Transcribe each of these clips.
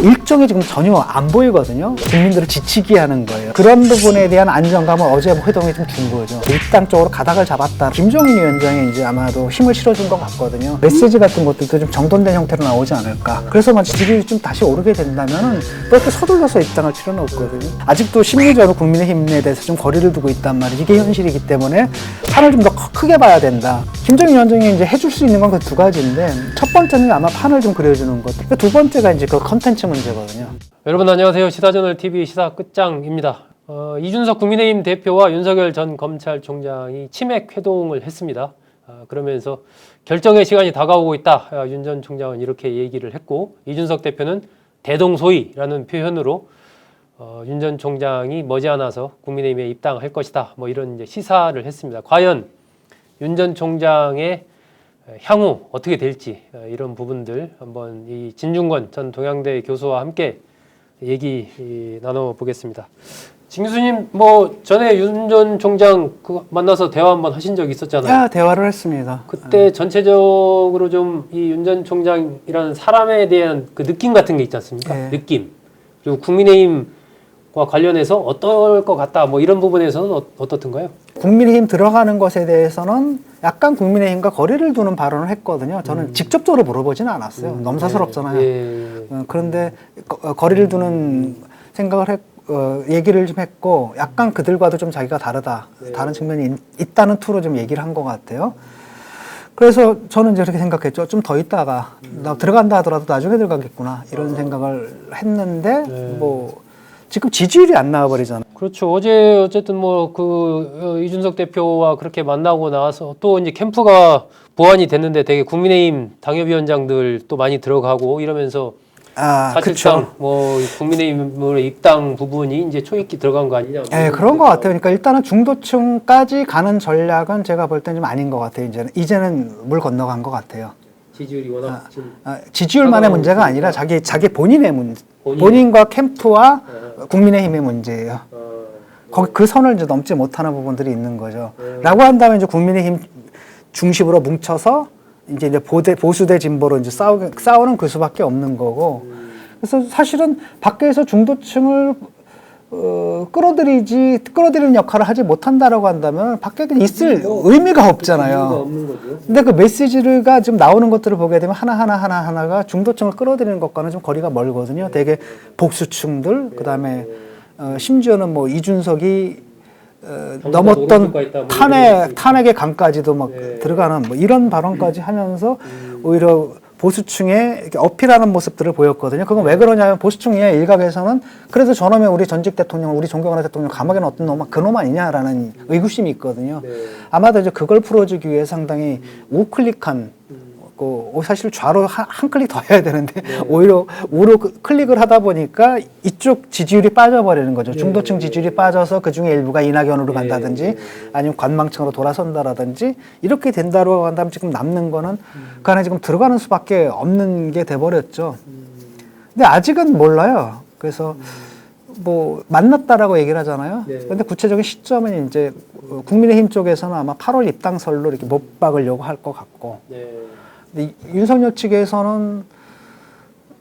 일정이 지금 전혀 안 보이거든요. 국민들을 지치게 하는 거예요. 그런 부분에 대한 안정감을 어제 회동이 좀 준 거죠. 일당 쪽으로 가닥을 잡았다. 김종인 위원장이 이제 아마도 힘을 실어준 것 같거든요. 메시지 같은 것들도 좀 정돈된 형태로 나오지 않을까. 그래서 지지율이 좀 다시 오르게 된다면은 또 이렇게 서둘러서 입당할 필요는 없거든요. 아직도 심리적으로 국민의힘에 대해서 좀 거리를 두고 있단 말이에요. 이게 현실이기 때문에 판을 좀 더 크게 봐야 된다. 김종인 위원장이 이제 해줄 수 있는 건 그 두 가지인데, 첫 번째는 아마 판을 좀 그려주는 것. 두 번째가 이제 그 컨텐츠 문제거든요. 여러분 안녕하세요. 시사저널 TV 시사 끝장입니다. 이준석 국민의힘 대표와 윤석열 전 검찰총장이 치맥 회동을 했습니다. 그러면서 결정의 시간이 다가오고 있다. 윤 전 총장은 이렇게 얘기를 했고, 이준석 대표는 대동소이라는 표현으로 윤 전 총장이 머지않아서 국민의힘에 입당할 것이다. 뭐 이런 이제 시사를 했습니다. 과연 윤 전 총장의 향후 어떻게 될지 이런 부분들 한번 이 진중권 전 동양대 교수와 함께 얘기 나눠보겠습니다. 진 교수님, 뭐 전에 윤 전 총장 만나서 대화 한번 하신 적 있었잖아요. 대화를 했습니다. 그때 전체적으로 좀 이 윤 전 총장이라는 사람에 대한 그 느낌 같은 게 있지 않습니까? 네. 느낌. 그리고 국민의힘과 관련해서 어떨 것 같다. 뭐 이런 부분에서는 어떻던가요? 국민의힘 들어가는 것에 대해서는 약간 국민의힘과 거리를 두는 발언을 했거든요. 저는 직접적으로 물어보지는 않았어요. 너무 사스럽잖아요. 그런데 거리를 두는 생각을 얘기를 좀 했고, 약간 그들과도 좀 자기가 다르다. 다른 측면이 있다는 투로 좀 얘기를 한 것 같아요. 그래서 저는 이제 그렇게 생각했죠. 좀 더 있다가 나 들어간다 하더라도 나중에 들어가겠구나 이런 생각을 했는데 뭐 지금 지지율이 안 나와버리잖아요. 그렇죠. 어제 어쨌든 뭐 이준석 대표와 그렇게 만나고 나서 또 이제 캠프가 보완이 됐는데 되게 국민의힘 당협위원장들 또 많이 들어가고 이러면서 사실상 그쵸. 뭐 국민의힘의 입당 부분이 이제 초입기 들어간 거 아니냐. 네, 그런 것 같아요. 그러니까 일단은 중도층까지 가는 전략은 제가 볼 때는 좀 아닌 것 같아요. 이제는 물 건너간 것 같아요. 지지율이 워낙 지금 지지율만의 문제가 아니라 자기 본인의 문제, 본인과 캠프와 국민의힘의 문제예요. 거기 그 선을 이제 넘지 못하는 부분들이 있는 거죠. 라고 한다면 이제 국민의힘 중심으로 뭉쳐서 이제 보수대 진보로 이제 싸우는 그 수밖에 없는 거고. 그래서 사실은 밖에서 중도층을 끌어들이는 역할을 하지 못한다라고 한다면 밖에 있을 의미가 없잖아요. 근데 그 메시지가 지금 나오는 것들을 보게 되면 하나가 중도층을 끌어들이는 것과는 좀 거리가 멀거든요. 되게 복수층들, 그 다음에 심지어는 뭐 이준석이 넘었던 탄핵의 강까지도 막 들어가는 뭐 이런 발언까지 하면서 오히려 보수층에 이렇게 어필하는 모습들을 보였거든요. 그건 왜 그러냐면 보수층의 일각에서는 그래도 저놈의 우리 전직 대통령, 우리 존경하는 대통령 감옥에 넣었던 놈, 그놈 아니냐라는 의구심이 있거든요. 아마도 이제 그걸 풀어주기 위해 상당히 우클릭한 사실 좌로 한 클릭 더 해야 되는데 오히려 우로 클릭을 하다 보니까 이쪽 지지율이 빠져버리는 거죠. 중도층 지지율이 빠져서 그중에 일부가 이낙연으로 간다든지 아니면 관망층으로 돌아선다라든지 이렇게 된다고 한다면 지금 남는 거는 그 안에 지금 들어가는 수밖에 없는 게 돼버렸죠. 근데 아직은 몰라요. 그래서 뭐 만났다라고 얘기를 하잖아요. 근데 구체적인 시점은 이제 국민의힘 쪽에서는 아마 8월 입당설로 이렇게 못 박으려고 할 것 같고. 근데 윤석열 측에서는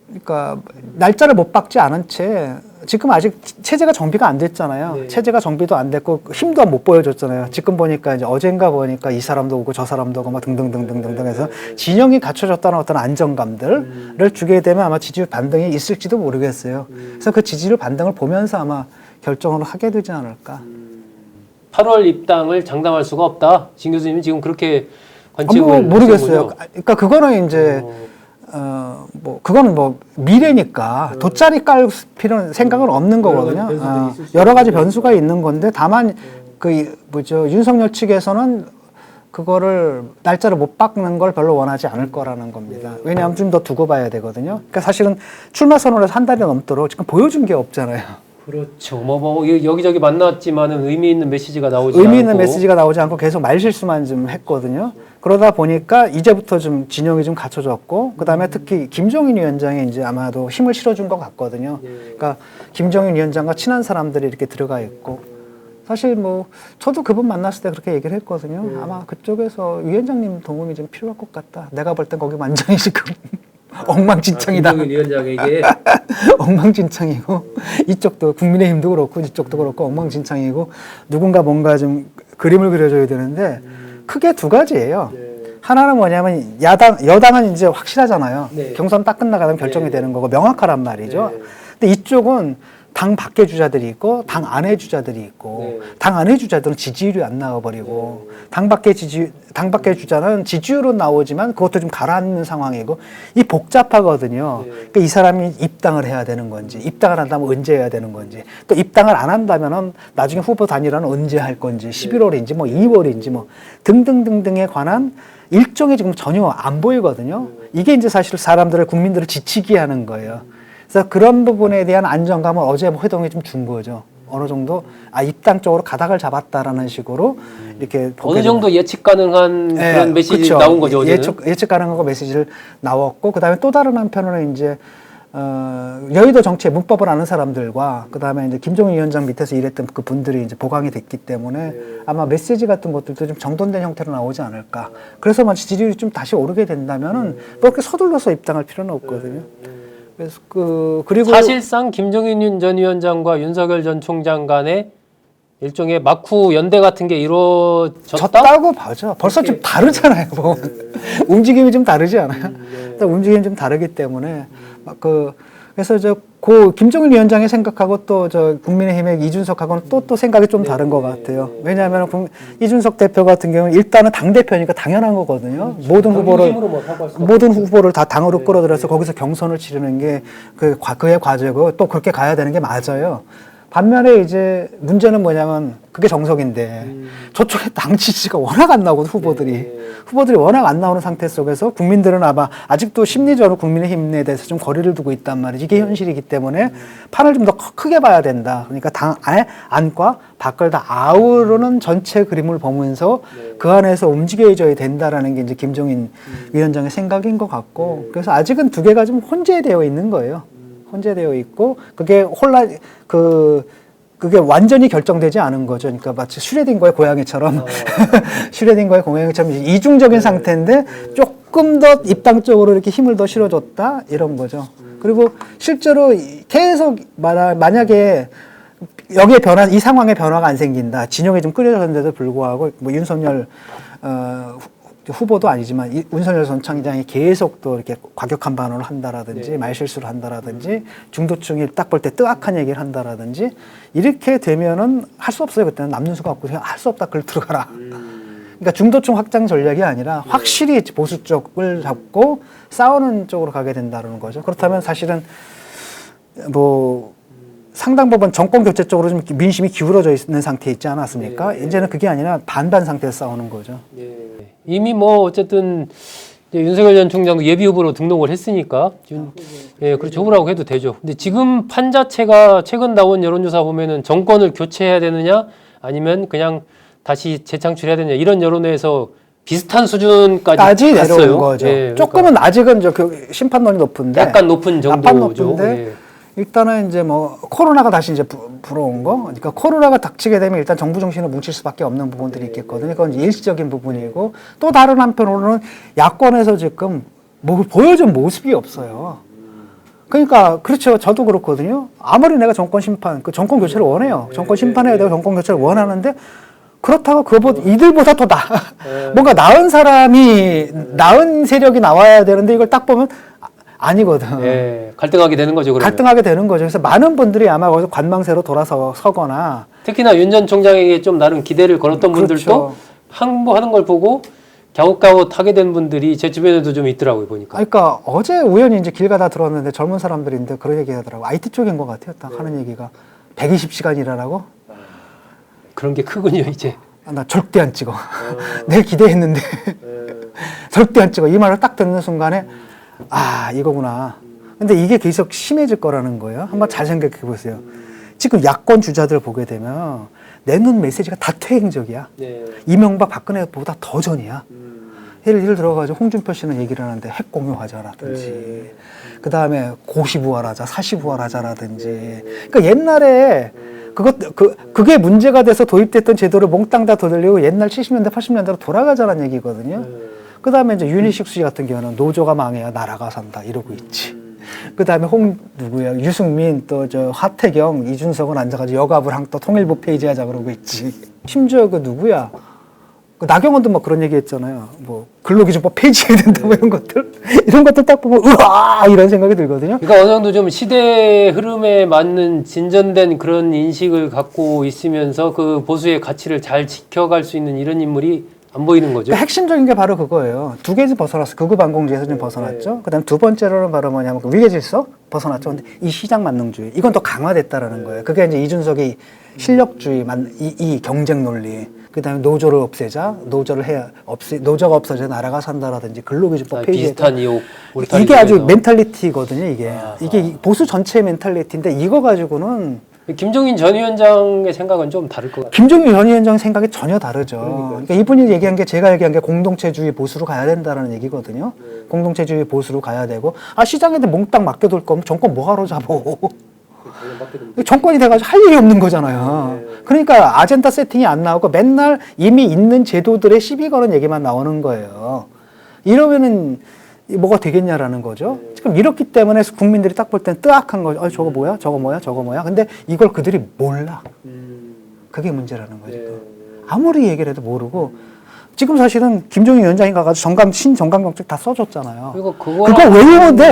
그러니까 날짜를 못 박지 않은 채 지금 아직 체제가 정비가 안 됐잖아요. 체제가 정비도 안 됐고 힘도 못 보여줬잖아요. 지금 보니까 이제 어젠가 보니까 이 사람도 오고 저 사람도 오고 막 등등등등등 해서 진영이 갖춰졌다는 어떤 안정감들을 주게 되면 아마 지지율 반등이 있을지도 모르겠어요. 그래서 그 지지율 반등을 보면서 아마 결정을 하게 되지 않을까. 8월 입당을 장담할 수가 없다. 진 교수님은 지금 그렇게 관측을 모르겠어요. 그러니까 그거는 이제 그거는 뭐 미래니까 돗자리 깔 필요는 생각은 없는 거거든요. 여러 가지 변수가 있는 건데 다만 윤석열 측에서는 그거를 날짜를 못 박는 걸 별로 원하지 않을 거라는 겁니다. 왜냐하면 좀 더 두고 봐야 되거든요. 그러니까 사실은 출마 선언을 한 달이 넘도록 지금 보여준 게 없잖아요. 그렇죠. 여기저기 만났지만은 의미 있는 메시지가 나오지 않고 계속 말실수만 좀 했거든요. 그러다 보니까 이제부터 좀 진영이 좀 갖춰졌고, 그 다음에 특히 김종인 위원장이 이제 아마도 힘을 실어준 것 같거든요. 그러니까 김종인 위원장과 친한 사람들이 이렇게 들어가 있고, 사실 뭐 저도 그분 만났을 때 그렇게 얘기를 했거든요. 아마 그쪽에서 위원장님 도움이 좀 필요할 것 같다. 내가 볼 땐 거기 완전히 지금 엉망진창이다. 김종인 위원장에게 엉망진창이고 이쪽도 국민의힘도 그렇고 이쪽도 그렇고 엉망진창이고 누군가 뭔가 좀 그림을 그려줘야 되는데 크게 두 가지예요. 하나는 뭐냐면 여당은 이제 확실하잖아요. 네. 경선 딱 끝나가면 결정이 되는 거고 명확하란 말이죠. 근데 이쪽은 당 밖의 주자들이 있고 당 안의 주자들이 있고 당 안의 주자들은 지지율이 안 나와버리고 당 밖의 주자는 지지율은 나오지만 그것도 좀 가라앉는 상황이고 이 복잡하거든요. 그러니까 이 사람이 입당을 해야 되는 건지 입당을 한다면 언제 해야 되는 건지 또 입당을 안 한다면은 나중에 후보 단일화는 언제 할 건지 11월인지 뭐 2월인지 뭐 등등등등에 관한 일정이 지금 전혀 안 보이거든요. 이게 이제 사실 사람들을 국민들을 지치게 하는 거예요. 그래서 그런 부분에 대한 안정감을 어제 회동이 좀 준 거죠. 어느 정도 입당 쪽으로 가닥을 잡았다라는 식으로 이렇게 어느 정도 예측 가능한 그런 메시지 그쵸. 나온 거죠. 어제는. 예측 가능한 메시지를 나왔고 그다음에 또 다른 한편으로는 이제 여의도 정치의 문법을 아는 사람들과 그다음에 이제 김종인 위원장 밑에서 일했던 그 분들이 이제 보강이 됐기 때문에 아마 메시지 같은 것들도 좀 정돈된 형태로 나오지 않을까. 그래서 마치 지지율이 좀 다시 오르게 된다면은 뭐 그렇게 서둘러서 입당할 필요는 없거든요. 그래서 그리고 사실상 김종인 전 위원장과 윤석열 전 총장 간의 일종의 막후 연대 같은 게 이루어졌다? 졌다고 봐죠. 벌써 좀 다르잖아요. 뭐. 움직임이 좀 다르지 않아요? 움직임이 좀 다르기 때문에 그래서 고 김종인 위원장의 생각하고 또 국민의힘의 이준석하고는 또 생각이 좀 다른 것 같아요. 왜냐하면 이준석 대표 같은 경우는 일단은 당 대표니까 당연한 거거든요. 모든 후보를 다 당으로 끌어들여서 거기서 경선을 치르는 게 그의 과제고 또 그렇게 가야 되는 게 맞아요. 반면에 이제 문제는 뭐냐면 그게 정석인데 저쪽에 당 지지가 워낙 안 나오고 후보들이 워낙 안 나오는 상태 속에서 국민들은 아마 아직도 심리적으로 국민의힘에 대해서 좀 거리를 두고 있단 말이지. 이게 현실이기 때문에 판을 좀 더 크게 봐야 된다. 그러니까 당 안과 밖을 다 아우르는 전체 그림을 보면서 그 안에서 움직여져야 된다라는 게 이제 김종인 위원장의 생각인 것 같고 그래서 아직은 두 개가 좀 혼재되어 있는 거예요. 혼재되어 있고 그게 그게 완전히 결정되지 않은 거죠. 그러니까 마치 슈레딩거의 고양이처럼 슈레딩거의 고양이처럼 이중적인 상태인데 조금 더 입당 쪽으로 이렇게 힘을 더 실어줬다 이런 거죠. 그리고 실제로 계속 만약에 여기에 이 상황에 변화가 안 생긴다. 진영이 좀 끓여졌는데도 불구하고 뭐 윤석열 후보도 아니지만 윤석열 전 총장이 계속 또 이렇게 과격한 반응을 한다라든지 말실수를 한다라든지 중도층이 딱 볼 때 뜨악한 얘기를 한다라든지 이렇게 되면은 할 수 없어요. 그때는 남는 수가 없고 할 수 없다. 그걸 들어가라. 그러니까 중도층 확장 전략이 아니라 확실히 보수 쪽을 잡고 싸우는 쪽으로 가게 된다는 거죠. 그렇다면 사실은 뭐 상당 부분 정권 교체 쪽으로 좀 민심이 기울어져 있는 상태에 있지 않았습니까? 이제는 그게 아니라 반반 상태에서 싸우는 거죠. 이미 뭐 어쨌든 윤석열 전 총장도 예비 후보로 등록을 했으니까 그렇죠. 후보라고 해도 되죠. 근데 지금 판 자체가 최근 나온 여론조사 보면은 정권을 교체해야 되느냐 아니면 그냥 다시 재창출해야 되느냐 이런 여론에서 비슷한 수준까지 내려온 갔어요. 거죠. 그러니까 조금은 아직은 그 심판론이 높은데 약간 높은 정도죠. 일단은 이제 뭐 코로나가 다시 이제 불어온 거, 그러니까 코로나가 닥치게 되면 일단 정부 정신을 뭉칠 수밖에 없는 부분들이 있겠거든요. 그건 이제 일시적인 부분이고 또 다른 한편으로는 야권에서 지금 뭐 보여준 모습이 없어요. 그러니까 그렇죠. 저도 그렇거든요. 아무리 내가 정권 정권 교체를 원해요. 정권 심판해야 되고 정권 교체를 원하는데 그렇다고 이들보다 더 뭔가 나은 세력이 나와야 되는데 이걸 딱 보면 아니거든. 갈등하게 되는 거죠. 그러면. 갈등하게 되는 거죠. 그래서 많은 분들이 아마 거기서 관망세로 서거나 특히나 윤 전 총장에게 좀 나름 기대를 걸었던 분들도 항복하는 걸 보고 갸웃갸웃하게 된 분들이 제 주변에도 좀 있더라고요, 보니까. 그러니까 어제 우연히 이제 길 가다 들었는데 젊은 사람들인데 그런 얘기 하더라고. IT 쪽인 것 같아요. 딱 하는 얘기가 120시간 일하라고? 그런 게 크군요, 이제. 나 절대 안 찍어. 내가 기대했는데 절대 안 찍어. 이 말을 딱 듣는 순간에 이거구나. 근데 이게 계속 심해질 거라는 거예요. 한번 잘 생각해 보세요. 지금 야권 주자들 보게 되면 내놓은 메시지가 다 퇴행적이야. 이명박 박근혜보다 더 전이야. 예를 들어가지고 홍준표 씨는 얘기를 하는데 핵 공유하자라든지 그 다음에 고시부활하자, 사시부활하자라든지. 그러니까 옛날에 그게 문제가 돼서 도입됐던 제도를 몽땅 다 되돌리고 옛날 70년대, 80년대로 돌아가자는 얘기거든요. 그다음에 이제 윤희식 씨 같은 경우는 노조가 망해야 나라가 산다 이러고 있지. 그다음에 누구야 유승민 또 저 하태경 이준석은 앉아가지고 여가부랑 또 통일부 페이지 하자 그러고 있지. 심지어 그 누구야 그 나경원도 막 그런 얘기했잖아요. 뭐 근로기준법 폐지해야 된다 뭐 이런 것들 이런 것들 딱 보면 으아 이런 생각이 들거든요. 그러니까 어느 정도 좀 시대 흐름에 맞는 진전된 그런 인식을 갖고 있으면서 그 보수의 가치를 잘 지켜갈 수 있는 이런 인물이 안 보이는 거죠. 그러니까 핵심적인 게 바로 그거예요. 두 개에서 벗어났어. 극우 반공주의에서 좀 벗어났죠. 그다음 두 번째로는 바로 뭐냐면 그 위계 질서 벗어났죠. 근데 이 시장 만능주의 이건 더 강화됐다라는 거예요. 그게 이제 이준석이 실력주의 이 경쟁 논리. 그다음에 노조를 없애자, 노조가 없어져 나라가 산다라든지 근로기준법 폐지에 비슷한 이유 이게 아주 멘탈리티거든요. 이게 보수 전체의 멘탈리티인데 이거 가지고는 김종인 전 위원장의 생각은 좀 다를 것 같아요. 김종인 전 위원장 생각이 전혀 다르죠. 그러니까 이분이 얘기한 게 제가 얘기한 게 공동체주의 보수로 가야 된다는 얘기거든요. 공동체주의 보수로 가야 되고 시장한테 몽땅 맡겨둘 거면 정권 뭐하러 잡어. 정권이 돼가지고 할 일이 없는 거잖아요. 그러니까 아젠다 세팅이 안 나오고 맨날 이미 있는 제도들의 시비 거는 얘기만 나오는 거예요. 이러면은 뭐가 되겠냐라는 거죠. 지금 이렇기 때문에 국민들이 딱 볼 때는 뜨악한 거죠. 저거 뭐야? 저거 뭐야? 저거 뭐야? 근데 이걸 그들이 몰라. 그게 문제라는 거죠. 아무리 얘기를 해도 모르고 지금 사실은 김종인 위원장이 가가지고 신정강정책 다 써줬잖아요. 그거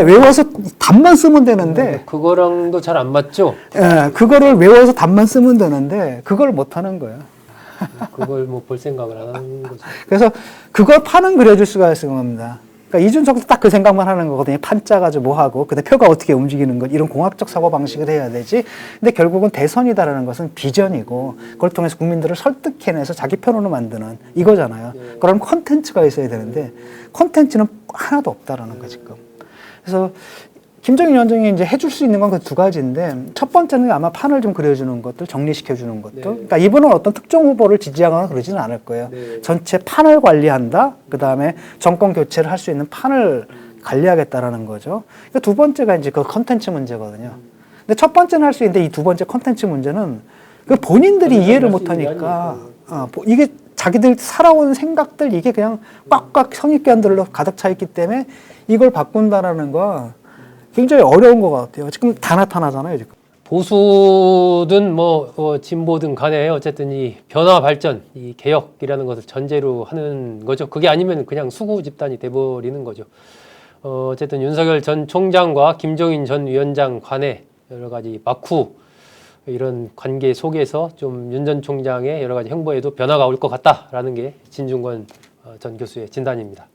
외워서 답만 쓰면 되는데 그거랑도 잘 안 맞죠? 예, 그거를 외워서 답만 쓰면 되는데 그걸 못 하는 거예요. 그걸 뭐 볼 생각을 안 하는 거죠. 그래서 그걸 판은 그려줄 수가 있는 겁니다. 그러니까 이준석도 딱 그 생각만 하는 거거든요. 판 짜가지고 뭐 하고, 근데 표가 어떻게 움직이는 것, 이런 공학적 사고 방식을 해야 되지. 근데 결국은 대선이다라는 것은 비전이고, 그걸 통해서 국민들을 설득해내서 자기 편으로 만드는 이거잖아요. 그럼 콘텐츠가 있어야 되는데, 콘텐츠는 하나도 없다라는 거 지금. 그래서 김종인 위원장이 이제 해줄 수 있는 건 그 두 가지인데, 첫 번째는 아마 판을 좀 그려주는 것들, 정리시켜주는 것들. 그러니까 이분은 어떤 특정 후보를 지지하거나 그러지는 않을 거예요. 전체 판을 관리한다. 그 다음에 정권 교체를 할 수 있는 판을 관리하겠다라는 거죠. 그러니까 두 번째가 이제 그 컨텐츠 문제거든요. 근데 첫 번째는 할 수 있는데 이 두 번째 컨텐츠 문제는 그 본인들이 이해를 못하니까 이게 자기들 살아온 생각들 이게 그냥 꽉꽉 선입견들로 가득 차 있기 때문에 이걸 바꾼다라는 거. 굉장히 어려운 것 같아요. 지금 다 나타나잖아요, 지금. 보수든 진보든 간에 어쨌든 이 변화 발전, 이 개혁이라는 것을 전제로 하는 거죠. 그게 아니면 그냥 수구 집단이 돼버리는 거죠. 어쨌든 윤석열 전 총장과 김종인 전 위원장 간의 여러 가지 막후 이런 관계 속에서 좀 윤 전 총장의 여러 가지 행보에도 변화가 올 것 같다라는 게 진중권 전 교수의 진단입니다.